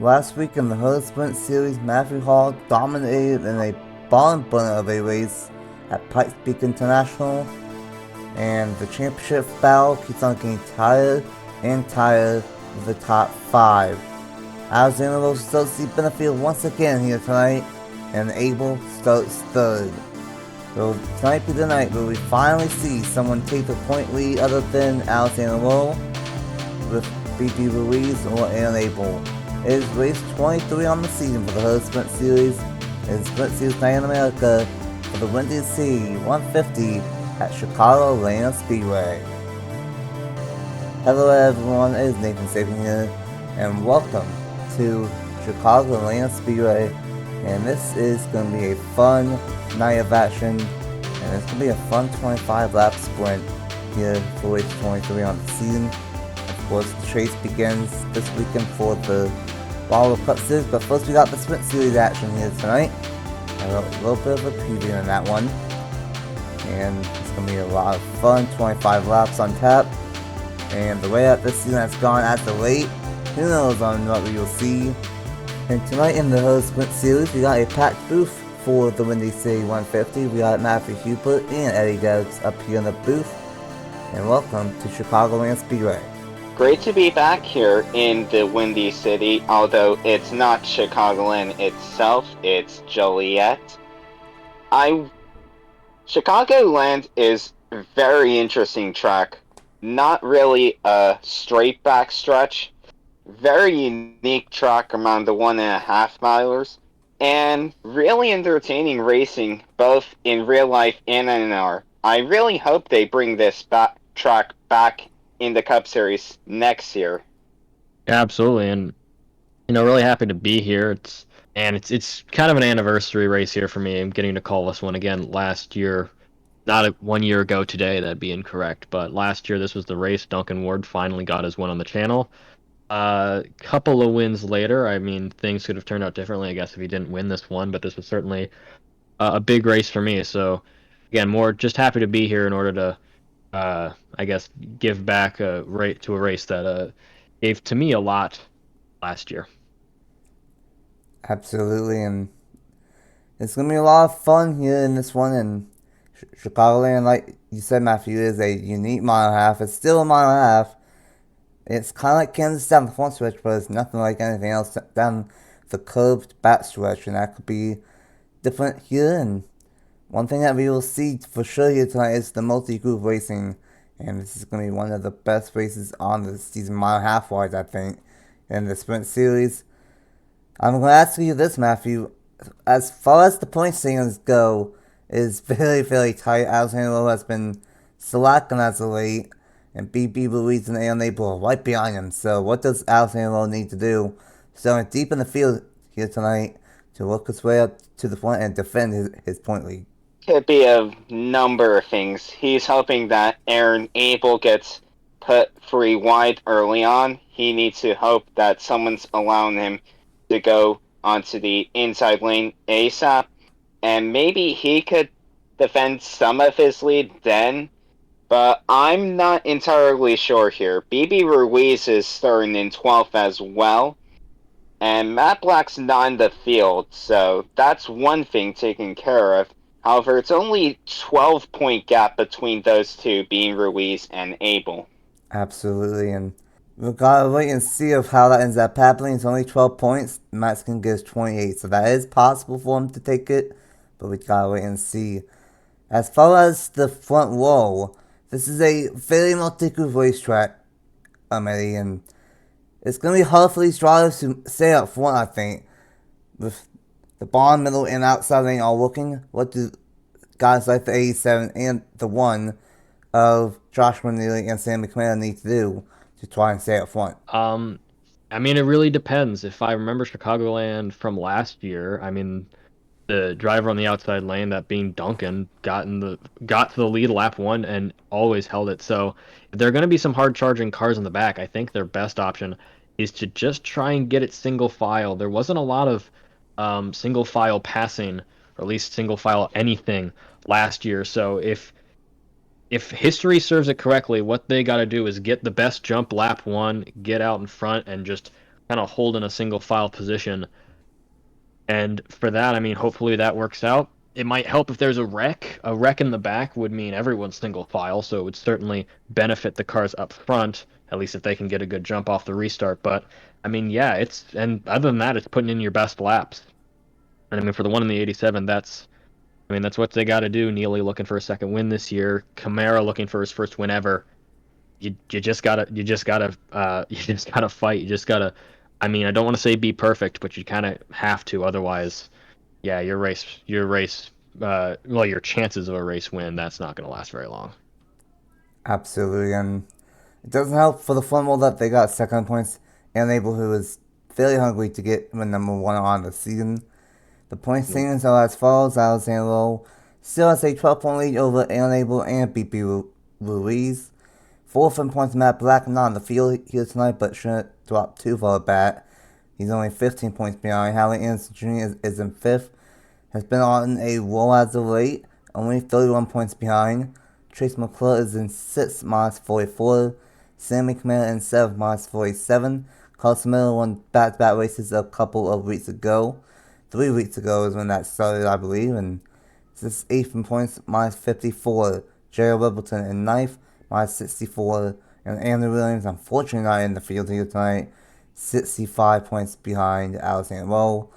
Last week in the Hurdle Sprint Series, Matthew Hall dominated in a barn burner of a race at Pikes Peak International, and the championship battle keeps on getting tighter and tighter with the top 5. Alexander Rose starts deep in the field once again here tonight, and Abel starts third. Will tonight be the night where we finally see someone take the point lead other than Alexander Rowe with B.B. Ruiz or Aaron Abel? It is race 23 on the season for the Herr Sprint Series. It is Sprint Series Night in America for the Windy City 150 at Chicagoland Speedway. Hello everyone, it is Nathan Saban here, and welcome to Chicagoland Speedway. And this is going to be a fun night of action, and it's going to be a fun 25 lap sprint here for race 23 on the season. Of course, the chase begins this weekend for the Bottle Cup Series, but first we got the Sprint Series action here tonight. A little bit of a preview in that one, and it's going to be a lot of fun. 25 laps on tap, and the way that this season has gone as of late, who knows on what we will see. And tonight in the Herr Sprint Series, we got a packed booth for the Windy City 150. We got Matthew Hubert and Eddie Debs up here in the booth, and welcome to Chicagoland Speedway. Great to be back here in the Windy City, although it's not Chicagoland itself, it's Joliet. Chicagoland is a very interesting track. Not really a straight back stretch. Very unique track around the 1.5 milers. And really entertaining racing, both in real life and NR. I really hope they bring this track back in the Cup Series next year. Absolutely, and really happy to be here. It's kind of an anniversary race here for me. I'm getting to call this one again last year, not 1 year ago today. That'd be incorrect, but last year this was the race. Duncan Ward finally got his win on the channel. A couple of wins later, I mean, things could have turned out differently, I guess, if he didn't win this one. But this was certainly a big race for me. So again, more just happy to be here in order to I guess, give back to a race that gave to me a lot last year. Absolutely, and it's going to be a lot of fun here in this one. And Chicagoland, like you said, Matthew, is a unique mile and a half. It's still a mile and a half. It's kind of like Kansas down the front stretch, but it's nothing like anything else down the curved back stretch, and that could be different here. And one thing that we will see for sure here tonight is the multi-group racing, and this is going to be one of the best races on the season, mile and a half wise, I think, in the Sprint Series. I'm going to ask you this, Matthew. As far as the point standings go, it is very, very tight. Alexander Rowe has been slacking as of late, and B.B. Ruiz and Aaron Abel are right behind him. So what does Alexander Rowe need to do? Starting deep in the field here tonight to work his way up to the front and defend his point lead. Could be a number of things. He's hoping that Aaron Abel gets put free wide early on. He needs to hope that someone's allowing him to go onto the inside lane ASAP, and maybe he could defend some of his lead then, but I'm not entirely sure here. BB Ruiz is starting in 12th as well, and Matt Black's not in the field, so that's one thing taken care of. However, it's only 12-point gap between those two, being Ruiz and Abel. Absolutely, and we've got to wait and see of how that ends up happening. It's only 12 points. Matt's going to get 28, so that is possible for him to take it, but we've got to wait and see. As far as the front row, this is a very multi-group racetrack, Eddie, and it's going to be hard for these drivers to stay up front, I think, with the bottom, middle, and outside lane all working. What do guys like the 87 and the 1 of Joshua Neely and Sam McMahon need to do to try and stay up front? I mean, it really depends. If I remember Chicagoland from last year, I mean, the driver on the outside lane, that being Duncan, got to the lead lap 1 and always held it. So if there are going to be some hard charging cars in the back, I think their best option is to just try and get it single file. There wasn't a lot of single file passing, or at least single file anything last year. So if history serves it correctly, what they got to do is get the best jump lap 1, get out in front, and just kind of holding a single file position. And for that, I mean, hopefully that works out. It might help if there's a wreck. A wreck in the back would mean everyone's single file, so it would certainly benefit the cars up front, at least if they can get a good jump off the restart. But I mean, yeah, and other than that, it's putting in your best laps. And I mean, for the one in the 87, that's what they got to do. Neely looking for a second win this year. Camara looking for his first win ever. You just gotta you just gotta fight. You just gotta. I mean, I don't want to say be perfect, but you kind of have to. Otherwise, yeah, your chances of a race win, that's not going to last very long. Absolutely, and it doesn't help for the front row that they got second points, and Abel, who is very hungry to get the number one on the season. The point standings are as follows. Alexander still has a 12-point lead over Abel and BP Ruiz. Fourth in points, Matt Black, not on the field here tonight, but shouldn't drop too far back. He's only 15 points behind. Hallie Anderson Jr. is in fifth. Has been on a roll as of late, only 31 points behind. Trace McClure is in sixth, minus 44. Sammy Camara in seventh, minus 47. Carson Miller won back-to-back races a couple of weeks ago. 3 weeks ago is when that started, I believe, and this is 8th in points, minus 54. Jerry Littleton in ninth, minus 64. And Andrew Williams, unfortunately not in the field here tonight, 65 points behind Alexander Rowe.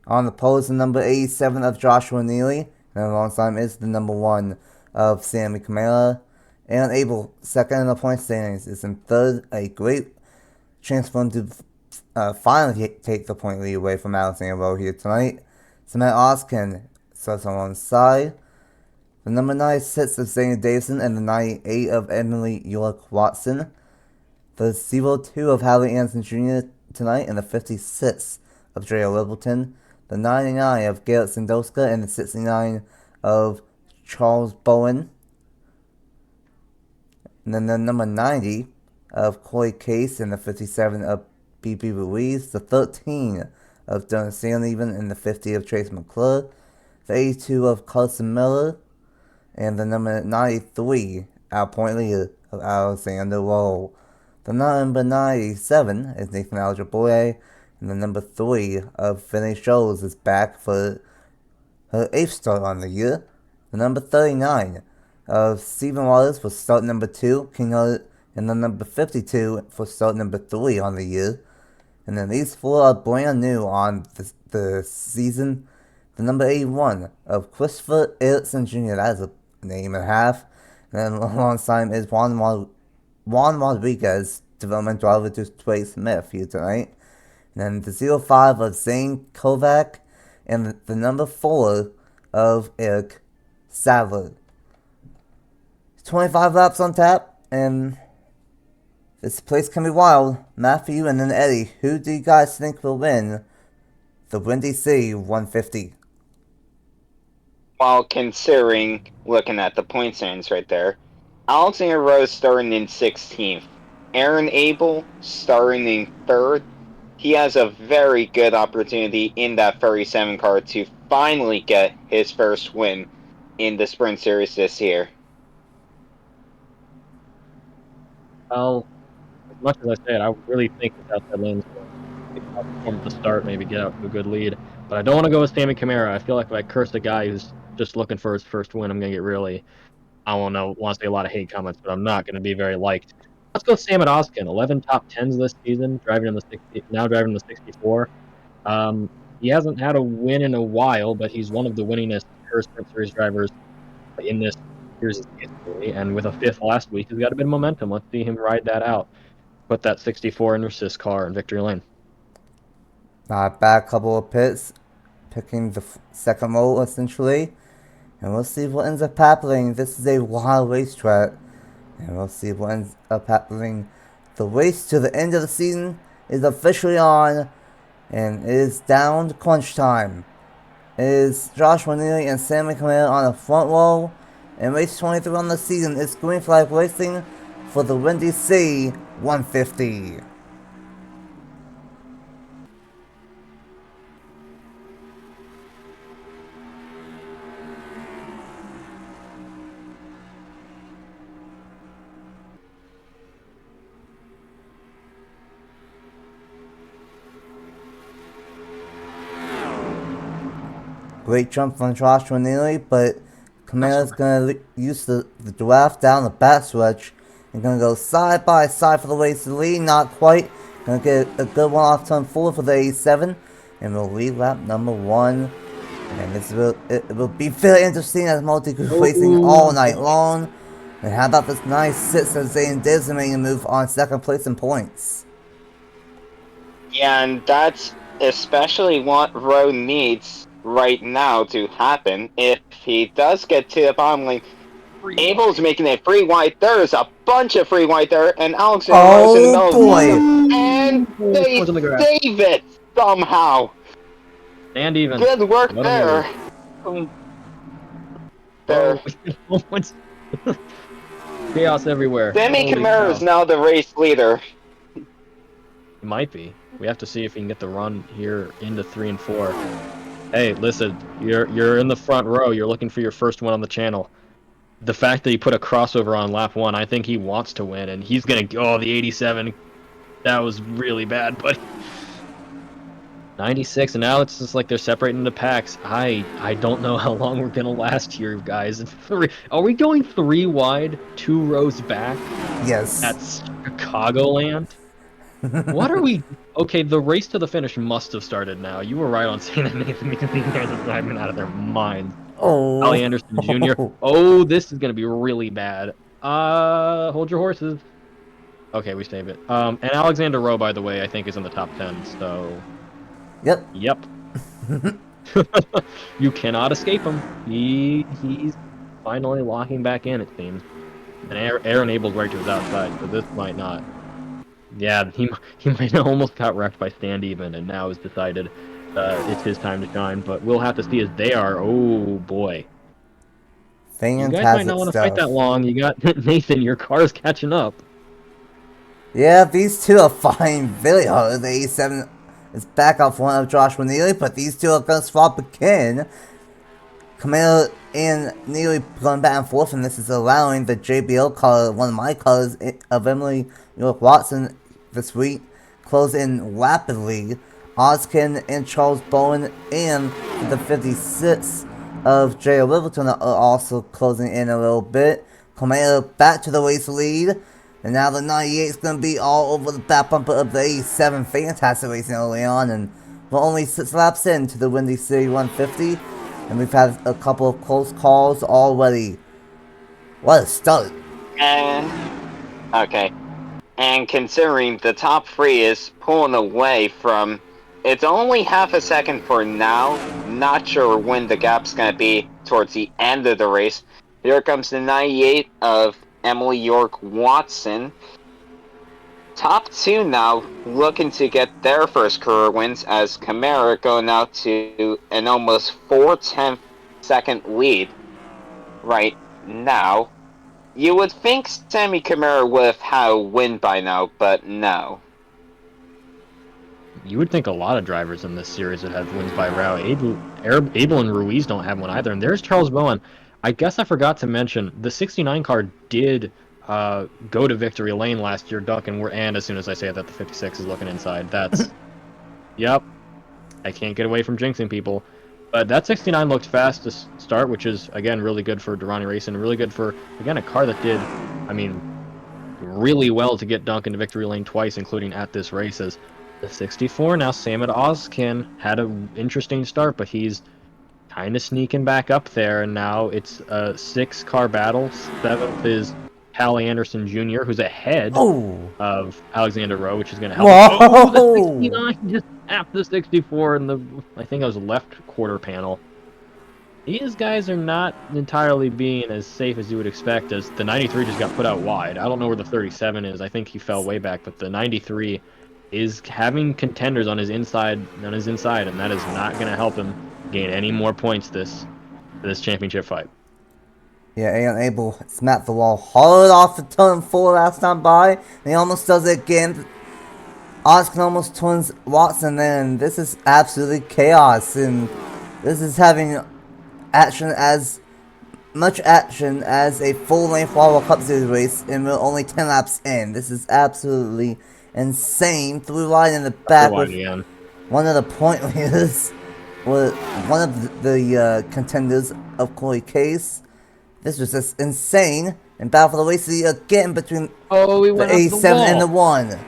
On the pole is the number 87 of Joshua Neely, and alongside him is the number 1 of Sammy Camara. And Abel, second in the point standings, is in third. A great chance for him to finally take the point lead away from Alexander Rowe here tonight. Samantha Oskin starts alongside. The number 96 of Zane Davison and the 98 of Emily York Watson. The 02 of Hallie Anderson Jr. tonight and the 56 of Drea Littleton. The 99 of Garrett Sandowska and the 69 of Charles Bowen. And then the number 90 of Corey Case and the 57 of B.B. Ruiz. The 13 of Dylan Sandleven and the 50 of Trace McClure. The 82 of Carson Miller. And the number 93 out point leader of Alexander Rowe. The number 97 is Nathan Aljaboye. And the number 3 of Vinny Scholes is back for her 8th start on the year. The number 39 of Stephen Waters for start number 2, King Hart, and the number 52 for start number 3 on the year. And then these 4 are brand new on the season. The number 81 of Christopher Erickson Jr., that is a name and a half. And then alongside him is Juan Rodriguez, development driver to Trey Smith here tonight. And then the 05 of Zane Kovac, and the number 4 of Eric Sadler. 25 laps on tap, and this place can be wild. Matthew and then Eddie, who do you guys think will win the Windy City 150? While considering looking at the point standings right there, Alexander Rose starting in 16th, Aaron Abel starting in 3rd. He has a very good opportunity in that 37 car to finally get his first win in the Sprint Series this year. Well, as much as I say it, I really think that outside lane's going to perform at the start, maybe get out to a good lead. But I don't want to go with Sammy Camara. I feel like if I curse a guy who's just looking for his first win, I'm going to get really, I don't know, want to say a lot of hate comments, but I'm not going to be very liked. Let's go with Sam Oskin. 11 top 10s this season, now driving the 64. He hasn't had a win in a while, but he's one of the winningest Sprint Series drivers in this year's history. And with a 5th last week, he's got a bit of momentum. Let's see him ride that out. Put that 64 in assist car in victory lane. Not a bad couple of pits, picking the second row essentially. And we'll see what ends up happening. This is a wild racetrack. And we'll see what ends up happening. The race to the end of the season is officially on. And it is down to crunch time. It is Joshua Neely and Sammy Camara on the front row. And race 23 on the season is Green Flag Racing for the Windy City 150. Great jump from Joshua Neely, but Kamara's gonna use the draft down the backstretch and gonna go side by side for the race to lead. Not quite. Gonna get a good one off turn 4 for the 87, and we'll lead lap number 1. And it will be very interesting as multi-group racing all night long. And how about this nice 6 of Zane Diz making a move on second place in points? Yeah, and that's especially what Rowe needs right now to happen. If he does get to the bottom lane, Abel's making a free wide. There's a bunch of free wide there, and Alexander Rowe's in the middle boy. of them, and they save it somehow. And even. Good work there. There. Chaos everywhere. Demi Kamara is now the race leader. It might be. We have to see if he can get the run here into 3 and 4. Hey, listen, you're in the front row. You're looking for your first one on the channel. The fact that he put a crossover on lap 1, I think he wants to win, and he's gonna go. Oh, the 87. That was really bad, but 96, and now it's just like they're separating into packs. I don't know how long we're gonna last here, guys. Are we going 3 wide, 2 rows back? Yes. That's Chicagoland. What are we? Okay, the race to the finish must have started now. You were right on saying that Nathan because these guys are driving out of their minds. Oh. Ali Anderson Jr. Oh, this is gonna be really bad. Hold your horses. Okay, we save it. And Alexander Rowe, by the way, I think is in the top 10. So. Yep. Yep. You cannot escape him. He's finally locking back in, it seems. And Aaron Abel's right to his outside, so this might not. Yeah, he might have almost got wrecked by Stand Even, and now has decided it's his time to shine. But we'll have to see as they are. Oh boy. Fantastic you guys might not want to fight that long. You got Nathan. Your car's catching up. Yeah, these two are fine very hard. The 87 is back off one of Joshua Neely, but these two are gonna swap again. Camille and Neely going back and forth, and this is allowing the JBL car, one of my cars of Emily York Watson this week, close in rapidly. Oskin and Charles Bowen and the 56 of J.O. Littleton are also closing in a little bit. Camille back to the race lead. And now the 98 is going to be all over the back bumper of the 87. Fantastic racing early on, and we're only 6 laps into the Windy City 150. And we've had a couple of close calls already. What a start. Okay. And considering the top 3 is pulling away from... It's only half a second for now. Not sure when the gap's going to be towards the end of the race. Here comes the 98 of Emily York Watson. Top 2 now looking to get their first career wins as Camara going out to an almost 4/10 second lead right now. You would think Sammy Camara would have had a win by now, but no. You would think a lot of drivers in this series would have wins by route. Abel and Ruiz don't have one either. And there's Charles Bowen. I guess I forgot to mention, the 69 car did go to victory lane last year, and as soon as I say that, the 56 is looking inside. That's... Yep. I can't get away from jinxing people. But that 69 looked fast to start, which is, again, really good for Durrani Racing. Really good for, again, a car that did, I mean, really well to get Duncan to victory lane twice, including at this race. As the 64, now Samad Ozkin had an interesting start, but he's kind of sneaking back up there, and now it's a 6-car battle. 7th is Hallie Anderson Jr., who's ahead of Alexander Rowe, which is going to help. Whoa! The 69 just tapped the 64 in the, I think it was left quarter panel. These guys are not entirely being as safe as you would expect, as the 93 just got put out wide. I don't know where the 37 is. I think he fell way back, but the 93 is having contenders on his inside, and that is not going to help him gain any more points this championship fight. Yeah, Aaron Abel smacked the wall hard off the turn 4 last time by, and he almost does it again. Oskin almost turns Watson in. This is absolutely chaos, and this is having as much action as a full-length World Cup Series race, and we're only 10 laps in. This is absolutely insane. Through line in the back with one of the point leaders. was one of the contenders of Corey Case. This was just insane. And battle for the race again between Oh, he the went up the 87 and the wall. 1.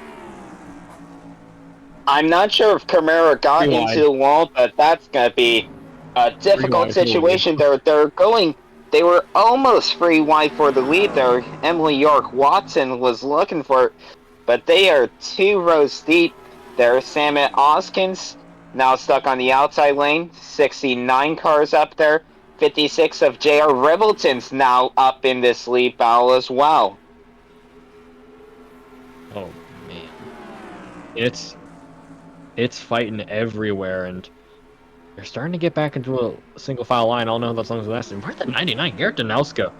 I'm not sure if Camara got Free into wide. the wall, but that's gonna be a difficult wide, it will be. situation. They were almost free wide for the lead there. Emily York Watson was looking for it, but they are 2 rows deep. There's Samet Oskins now stuck on the outside lane. 69 cars up there. 56 of J.R. Ribbleton's now up in this lead battle as well. Oh man, it's fighting everywhere, and they're starting to get back into a single file line. I don't know how long as lasting. Where's the 99? Garrett Danowska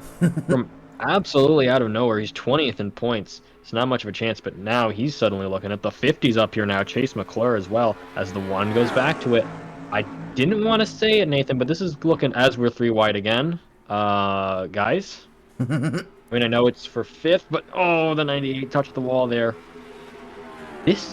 from absolutely out of nowhere. He's 20th in points. It's not much of a chance, but now he's suddenly looking at the 50s up here now. Chase McClure as well as the 1 goes back to it. I didn't want to say it, Nathan, but this is looking as we're 3 wide again. Guys. I mean, I know it's for 5th, but oh, the 98 touched the wall there.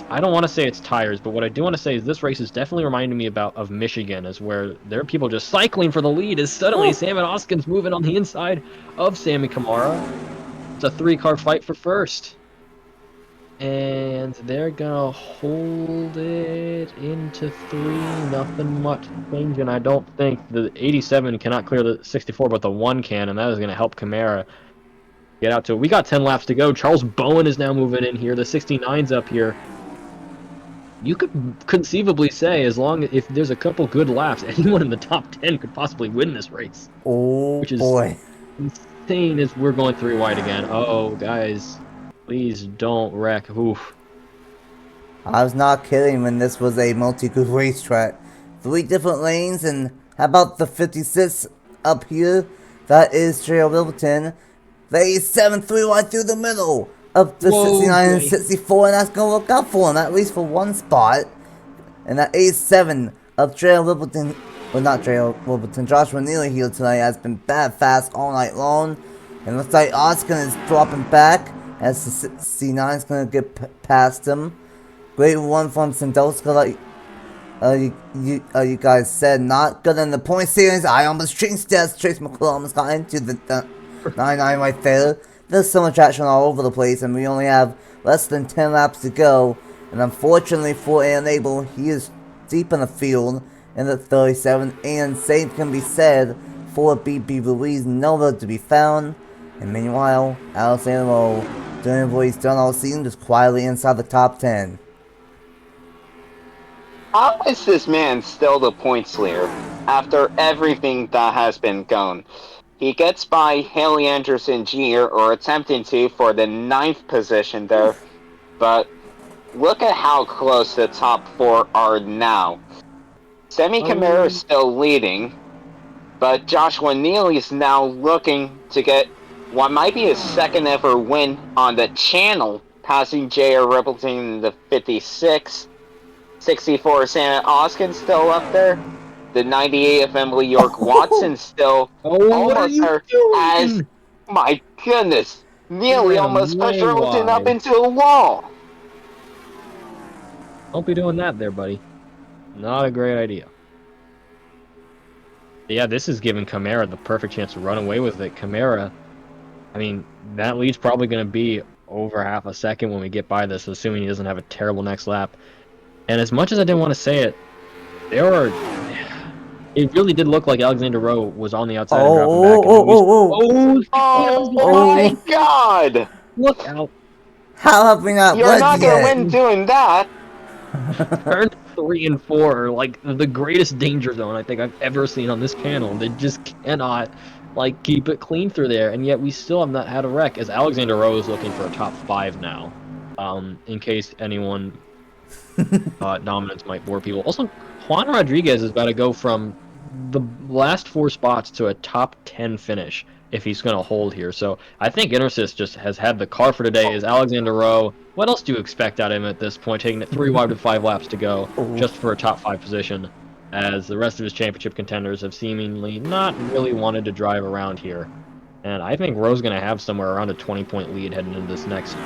I don't want to say it's tires, but what I do want to say is this race is definitely reminding me of Michigan, as where there are people just cycling for the lead, as suddenly Samet Oskins moving on the inside of Sammy Kamara. It's a 3-car fight for first. And they're gonna hold it into 3, nothing much changing. I don't think the 87 cannot clear the 64, but the 1 can, and that is gonna help Kamara get out to it. We got 10 laps to go. Charles Bowen is now moving in here. The 69's up here. You could conceivably say, if there's a couple good laps, anyone in the top 10 could possibly win this race. Oh Which is boy. insane as we're going 3 wide again. Oh, guys, please don't wreck. Oof. I was not kidding when this was a multi-good racetrack. 3 different lanes, and how about the 56 up here? That is Trail Littleton. The 87 3 wide through the middle of the Whoa, 69 and boy. 64, and that's gonna work out for him, at least for 1 spot. And that 87 of Trail Littleton, well, not Trail Littleton, Joshua Neely here tonight has been bad fast all night long. And looks like Oscar is dropping back as the 69 is gonna get past him. Great one from Sandowska, like you guys said. Not good in the point series. I almost jinxed it. Chase McClure almost got into the 99 right there. There's so much action all over the place, and we only have less than 10 laps to go. And unfortunately for Enable, he is deep in the field in the 37. And same can be said for BB Ruiz, nowhere to be found. And meanwhile, Alexander doing what he's done all season, just quietly inside the top 10. How is this man still the points leader after everything that has been going? He gets by Haley Anderson Jr., or attempting to, for the 9th position there. But look at how close the top 4 are now. Semi Camara is still leading, but Joshua Neely is now looking to get what might be his 2nd ever win on the channel, passing J.R. Rippleton in the 56. 64 Santa Oskin still up there. The 98 of Emily York Watson still almost there. As, my goodness, nearly almost pushed Rippleton up into a wall. Don't be doing that there, buddy. Not a great idea. Yeah, this is giving Kamara the perfect chance to run away with it. Kamara, I mean, that lead's probably going to be over half a second when we get by this, assuming he doesn't have a terrible next lap. And as much as I didn't want to say it, it really did look like Alexander Rowe was on the outside and dropping back. Oh my god! Look out. How have we not You're not yet? gonna win doing that! Turn 3 and 4 are like the greatest danger zone I think I've ever seen on this channel. They just cannot keep it clean through there, and yet we still have not had a wreck, as Alexander Rowe is looking for a top 5 now. In case anyone dominance might bore people. Also, Juan Rodriguez is about to go from the last 4 spots to a top 10 finish if he's going to hold here. So I think Intersys just has had the car for today. Is Alexander Rowe. What else do you expect out of him at this point, taking it 3 wide with 5 laps to go just for a top 5 position, as the rest of his championship contenders have seemingly not really wanted to drive around here. And I think Rowe's going to have somewhere around a 20-point lead heading into this next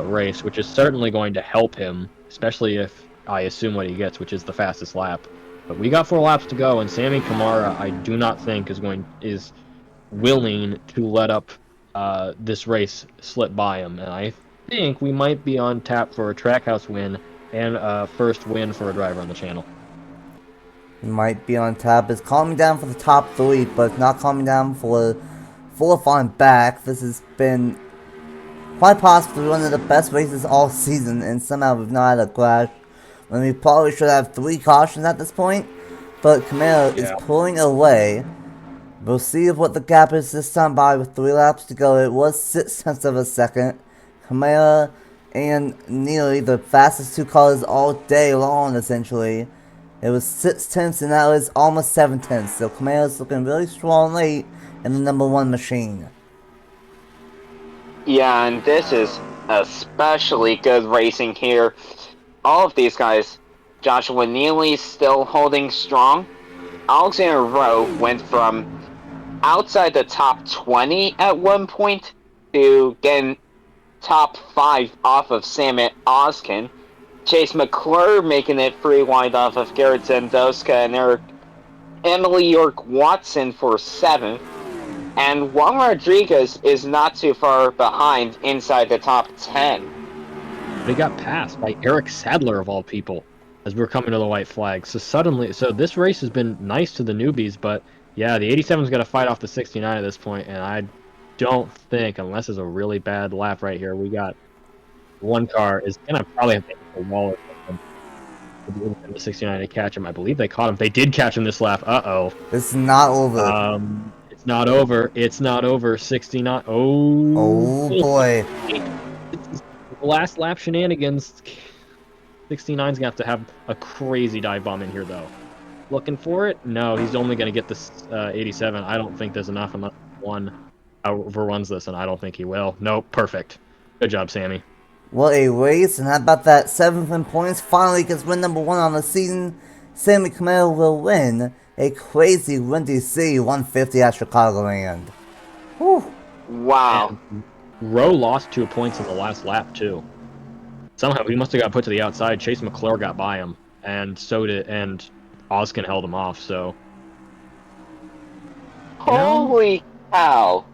race, which is certainly going to help him, especially if I assume what he gets, which is the fastest lap. But we got 4 laps to go, and Sammy Kamara, I do not think is willing to let up this race slip by him, and I think we might be on tap for a Trackhouse win and a first win for a driver on the channel. He might be on top. It's calming down for the top 3, but it's not calming down for 4 falling back. This has been quite possibly one of the best races all season, and somehow we've not had a crash when we probably should have 3 cautions at this point. But Camaro is pulling away. We'll see what the gap is this time by with 3 laps to go. It was 0.6 of a second. Camaro and nearly the fastest 2 cars all day long, essentially. It was 0.6 and now it's almost 0.7. So Camaro's looking really strong late in the number 1 machine. Yeah, and this is especially good racing here. All of these guys, Joshua Neely's still holding strong. Alexander Rowe went from outside the top 20 at one point to getting top 5 off of Samet Oskin. Chase McClure making it 3 wide off of Garrett Zendoska and Emily York Watson for 7th. And Juan Rodriguez is not too far behind inside the top 10. They got passed by Eric Sadler of all people as we're coming to the white flag. So this race has been nice to the newbies, but yeah, the 87's got to fight off the 69 at this point, and I don't think, unless it's a really bad lap right here, we got one car is gonna probably have to hit the wall or something for the 69 to catch him. I believe they caught him. They did catch him this lap. Uh-oh. It's not over. It's not over. It's not over. 69. Oh boy. Last lap shenanigans. 69's gonna have a crazy dive bomb in here, though. Looking for it? No, he's only gonna get this 87. I don't think there's enough unless one overruns this, and I don't think he will. Nope, perfect. Good job, Sammy. What a race, and how about that 7th in points? Finally gets win number 1 on the season. Sammy Camaro will win a crazy windy C150 at Chicagoland. Whew. Wow. And Rowe lost 2 points in the last lap, too. Somehow he must have got put to the outside. Chase McClure got by him, and Oskin held him off, so... Holy cow.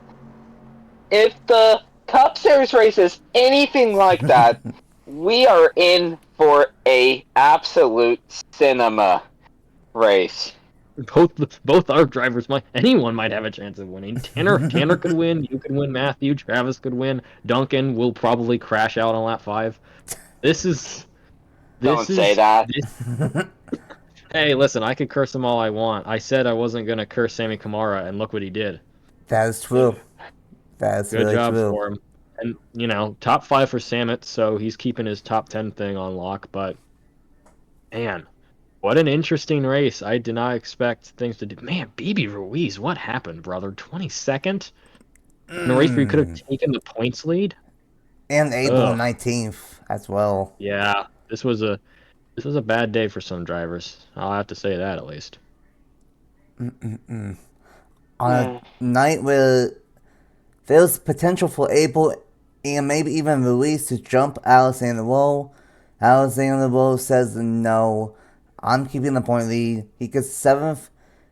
If the Cup Series race is anything like that, we are in for a absolute cinema race. Both our drivers anyone might have a chance of winning. Tanner could win, you could win, Matthew, Travis could win, Duncan will probably crash out on lap 5. Don't say that. Hey, listen, I could curse them all I want. I said I wasn't gonna curse Sammy Kamara, and look what he did. That is true. That's Good really job true. for him. And, top 5 for Samet, so he's keeping his top 10 thing on lock, but, man, what an interesting race. I did not expect things to do. Man, BB Ruiz, what happened, brother? 22nd? In a race where you could have taken the points lead? And Abel 19th as well. Yeah, this was a bad day for some drivers. I'll have to say that, at least. On a night where there's potential for Abel and maybe even Ruiz to jump Alexander Rowe, Alexander Rowe says no. I'm keeping the point lead. He gets 7th,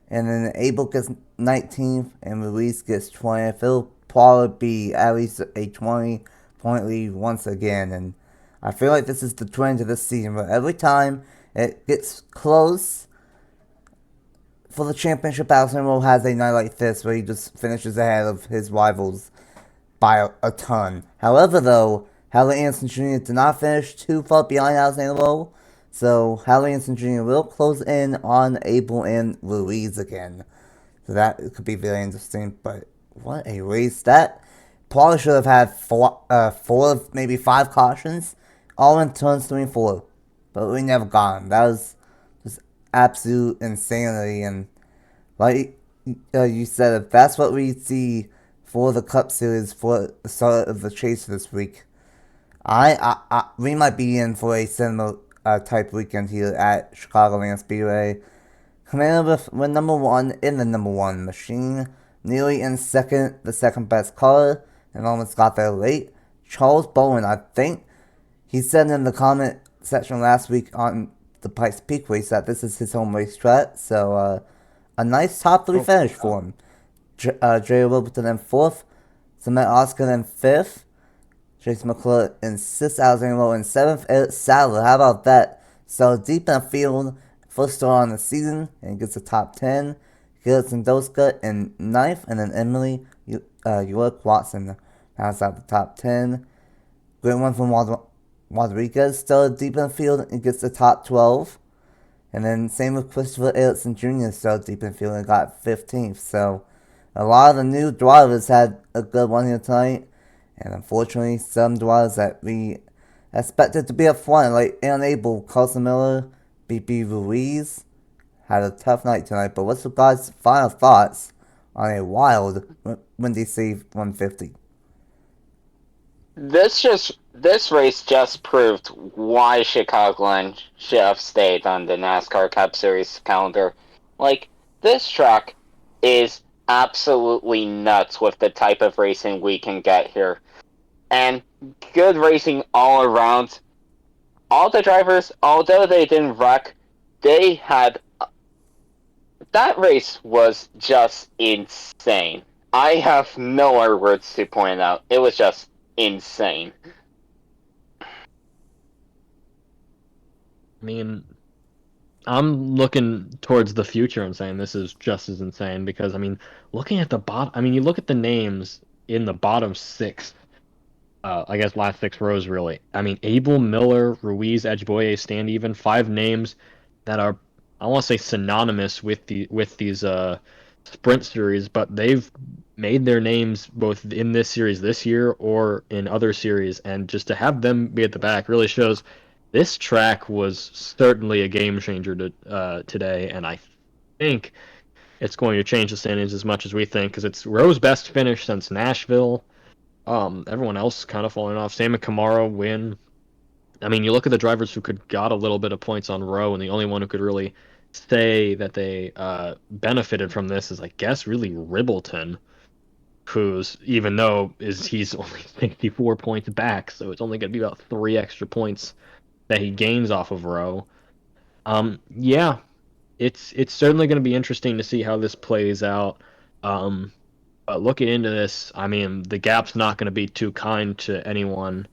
and then Abel gets 19th, and Ruiz gets 20th. It'll probably be at least a 20-point lead once again, and I feel like this is the trend of this season, but every time it gets close for the championship, Alexander Rowe has a night like this where he just finishes ahead of his rivals by a ton. However, though, Hallie Anderson Jr. did not finish too far behind Alexander Rowe, so Hallie Anderson Jr. will close in on Abel and Ruiz again. So that could be very interesting, but what a race. That probably should have had four, maybe 5 cautions, all in turns 3 and 4, but we never got them. That was just absolute insanity, and like you said, if that's what we see for the Cup Series for the start of the chase this week, we might be in for a cinema type weekend here at Chicagoland Speedway. Commander with number 1 in the number 1 machine, nearly in second, the second best car, and almost got there late. Charles Bowen, I think he said in the comment section last week on the Pikes Peak race that this is his home racetrack. So a nice top 3 finish for him. Jerry Wilburton in 4th, Cement Oscar in 5th, Jason McClure in 6th, Alexander Rowe in 7th, Eric Sadler, how about that? So deep in the field, first star on the season, and gets the top 10. Felix Doska in 9th, and then Emily York Watson rounds out the top 10. Great one from Rodriguez, still deep in the field and gets the top 12. And then same with Christopher Erickson Jr. still deep in the field and got 15th. So a lot of the new drivers had a good one here tonight. And unfortunately, some drivers that we expected to be up front, like Aaron Abel, Carson Miller, B.B. Ruiz, had a tough night tonight. But what's the guys' final thoughts on a wild Windy City 150? This race just proved why Chicagoland should have stayed on the NASCAR Cup Series calendar. Like, this track is absolutely nuts with the type of racing we can get here. And good racing all around. All the drivers, although they didn't wreck, they had... That race was just insane. I have no other words to point out. It was just insane. I mean, I'm looking towards the future and saying this is just as insane because, I mean, looking at the bottom, I mean, you look at the names in the bottom 6, I guess last 6 rows, really. I mean, Abel, Miller, Ruiz, Edgeboye, Standeven, 5 names that are, I want to say, synonymous with these sprint series, but they've made their names both in this series this year or in other series, and just to have them be at the back really shows this track was certainly a game changer today, and I think it's going to change the standings as much as we think, because it's Rowe's best finish since Nashville. Everyone else kind of falling off. Sam and Camaro win. I mean, you look at the drivers who got a little bit of points on Rowe, and the only one who could really say that they benefited from this is, I guess, really Ribbleton, who's, even though he's only 64 points back, so it's only going to be about 3 extra points that he gains off of Rowe. Yeah, it's certainly going to be interesting to see how this plays out. But looking into this, I mean, the gap's not going to be too kind to anyone,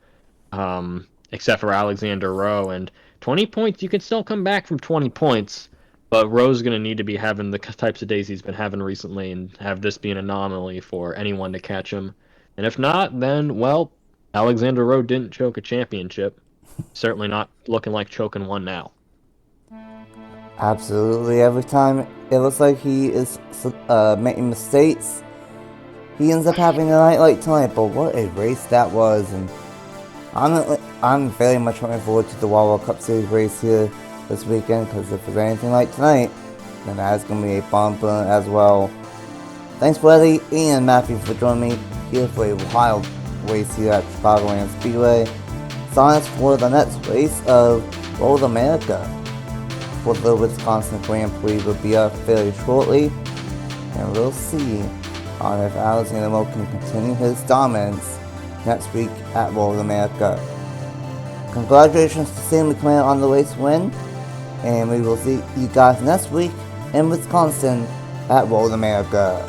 except for Alexander Rowe. And 20 points, you can still come back from 20 points, but Rowe's going to need to be having the types of days he's been having recently and have this be an anomaly for anyone to catch him. And if not, then, well, Alexander Rowe didn't choke a championship. Certainly not looking like choking one now. Absolutely. Every time it looks like he is making mistakes, he ends up having a night like tonight. But what a race that was. And I'm very much looking forward to the World Cup Series race here this weekend, because if it's anything like tonight, then that is going to be a bumper as well. Thanks for Eddie and Matthew for joining me here for a wild race here at Chicagoland Speedway. Sign us for the next race of Road America for the Wisconsin Grand Prix will be up fairly shortly, and we'll see if Alexander Rowe can continue his dominance next week at Road America. Congratulations to Sam McMahon on the race win, and we will see you guys next week in Wisconsin at Road America.